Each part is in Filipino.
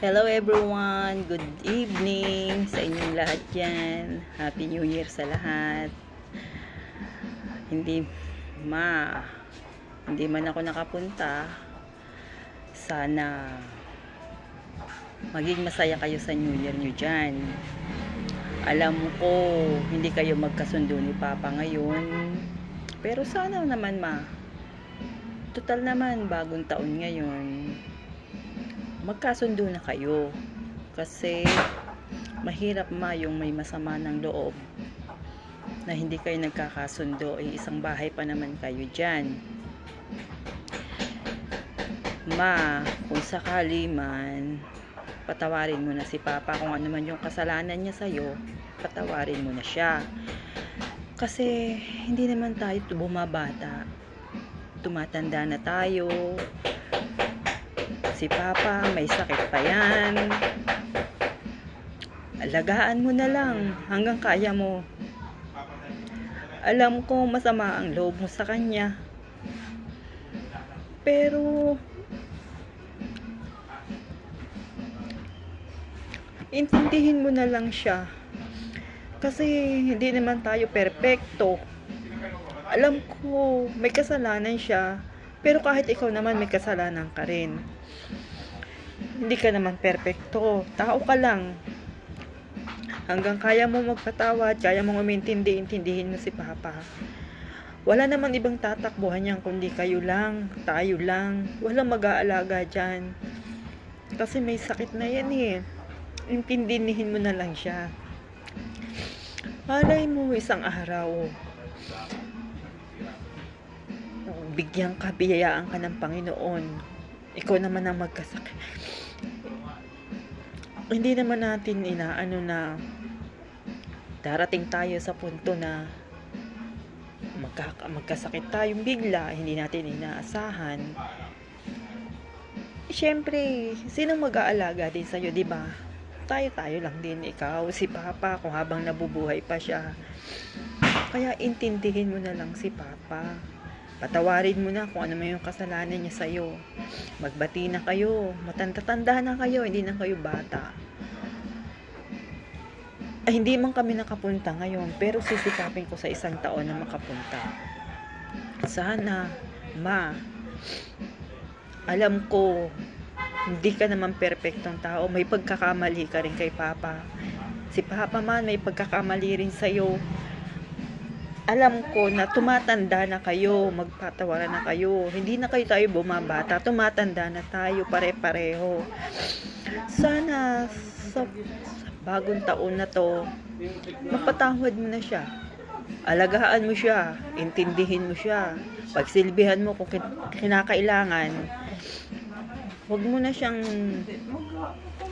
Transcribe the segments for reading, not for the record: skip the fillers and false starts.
Hello everyone, good evening sa inyong lahat dyan. Happy New Year sa lahat. Hindi ma, hindi man ako nakapunta. Sana maging masaya kayo sa New Year nyo dyan. Alam ko, hindi kayo magkasundo ni Papa ngayon. Pero sana naman total naman bagong taon ngayon. Magkasundo na kayo kasi mahirap yung may masama ng loob na hindi kayo nagkakasundo, isang bahay pa naman kayo dyan. Kung sakali man, patawarin mo na si Papa. Kung ano man yung kasalanan niya sa'yo, patawarin mo na siya, kasi hindi naman tayo bumabata, tumatanda na tayo. Si Papa may sakit pa yan, alagaan mo na lang hanggang kaya mo. Alam ko masama ang loob mo sa kanya, pero intindihin mo na lang siya, kasi hindi naman tayo perpekto. Alam ko may kasalanan siya, pero kahit ikaw naman may kasalanan ka rin. Hindi ka naman perpekto, tao ka lang. Hanggang kaya mo magpatawad, kaya mong intindihin mo si Papa. Wala naman ibang tatakbuhan yan kundi kayo lang, tayo lang. Walang mag-aalaga dyan, kasi may sakit na yan Intindihin mo na lang siya. Malay mo isang araw biyayaan ka ng Panginoon, ikaw naman ang magkasakit. Hindi naman natin inaano na darating tayo sa punto na magkasakit tayong bigla, hindi natin inaasahan. Siyempre, sino mag-aalaga din sa'yo, di ba? Tayo lang din, ikaw, si Papa, kung habang nabubuhay pa siya. Kaya intindihin mo na lang si Papa. Patawarin mo na kung ano man yung kasalanan niya sa'yo. Magbati na kayo. Matanda-tanda na kayo. Hindi na kayo bata. Ay, hindi man kami nakapunta ngayon, pero sisikapin ko sa isang taon na makapunta. Sana, alam ko, hindi ka naman perpektong tao. May pagkakamali ka rin kay Papa. Si Papa man, may pagkakamali rin sa'yo. Alam ko na tumatanda na kayo, magpatawaran na kayo. Hindi na kayo tayo bumabata, tumatanda na tayo pare-pareho. Sana sa bagong taon na to, mapatawad mo na siya. Alagaan mo siya, intindihin mo siya, pagsilbihan mo kung kinakailangan. Huwag mo na siyang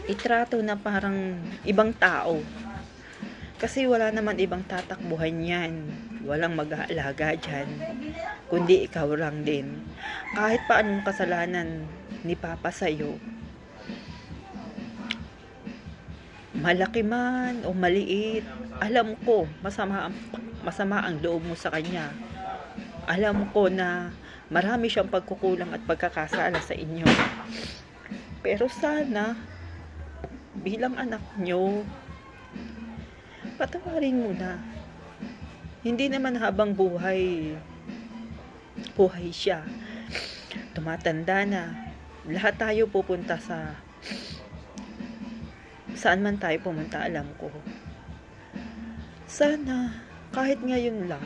itrato na parang ibang tao. Kasi wala naman ibang tatakbuhan yan. Walang mag-aalaga dyan, kundi ikaw lang din. Kahit pa anong kasalanan ni Papa sa'yo, malaki man o maliit, alam ko masama ang loob mo sa kanya. Alam ko na marami siyang pagkukulang at pagkakasala sa inyo. Pero sana, bilang anak nyo, patawarin mo na. Hindi naman habang buhay siya. Tumatanda na. Lahat tayo pupunta saan man tayo pumunta, alam ko. Sana, kahit ngayon lang,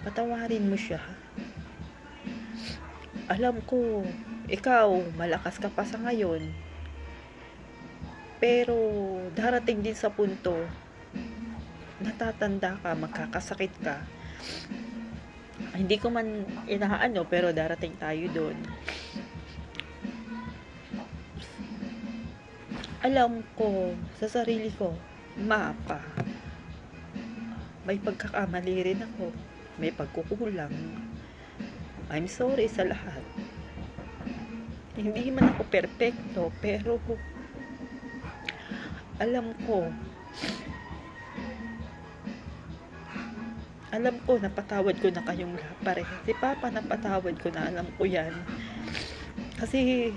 patawarin mo siya. Alam ko, ikaw, malakas ka pa sa ngayon. Pero, darating din sa punto, natatanda ka, magkakasakit ka. Hindi ko man inaano, pero darating tayo doon. Alam ko sa sarili ko, may pagkakamali rin ako, may pagkukulang. I'm sorry sa lahat. Hindi man ako perpekto, pero alam ko napatawad ko na kayong pareho. Si Papa napatawad ko na, alam ko yan. Kasi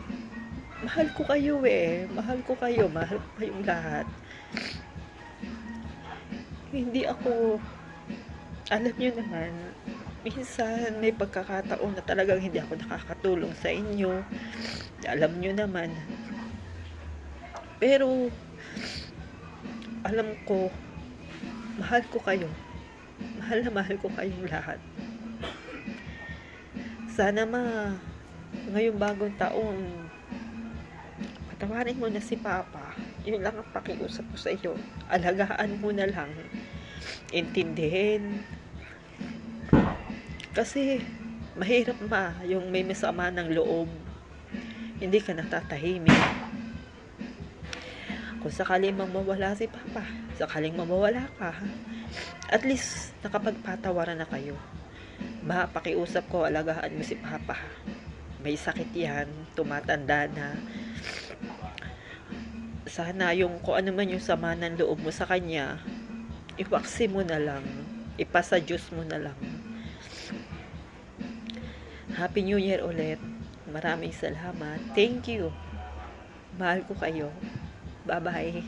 Mahal ko kayo eh. Mahal ko kayo. Mahal ko kayong lahat. Hindi ako, alam nyo naman, minsan may pagkakataon na talagang hindi ako nakakatulong sa inyo. Alam nyo naman. Pero, alam ko, mahal ko kayo. Mahal na mahal ko kayong lahat. Sana ngayong bagong taon, patawarin mo na si Papa. Yun lang ang pakiusap ko sa iyo. Alagaan mo na lang. Intindihin. Kasi, mahirap yung may masama ng loob. Hindi ka natatahimik. Kung sakaling mawala si Papa, sakaling mawala ka, at least nakapagpatawaran na kayo. Pakiusap ko, alagaan mo si Papa. May sakit yan, tumatanda na. Sana kung ano man yung sama ng loob mo sa kanya, iwaksi mo na lang, ipasa Diyos mo na lang. Happy New Year ulit. Maraming salamat. Thank you. Mahal ko kayo. Bye-bye.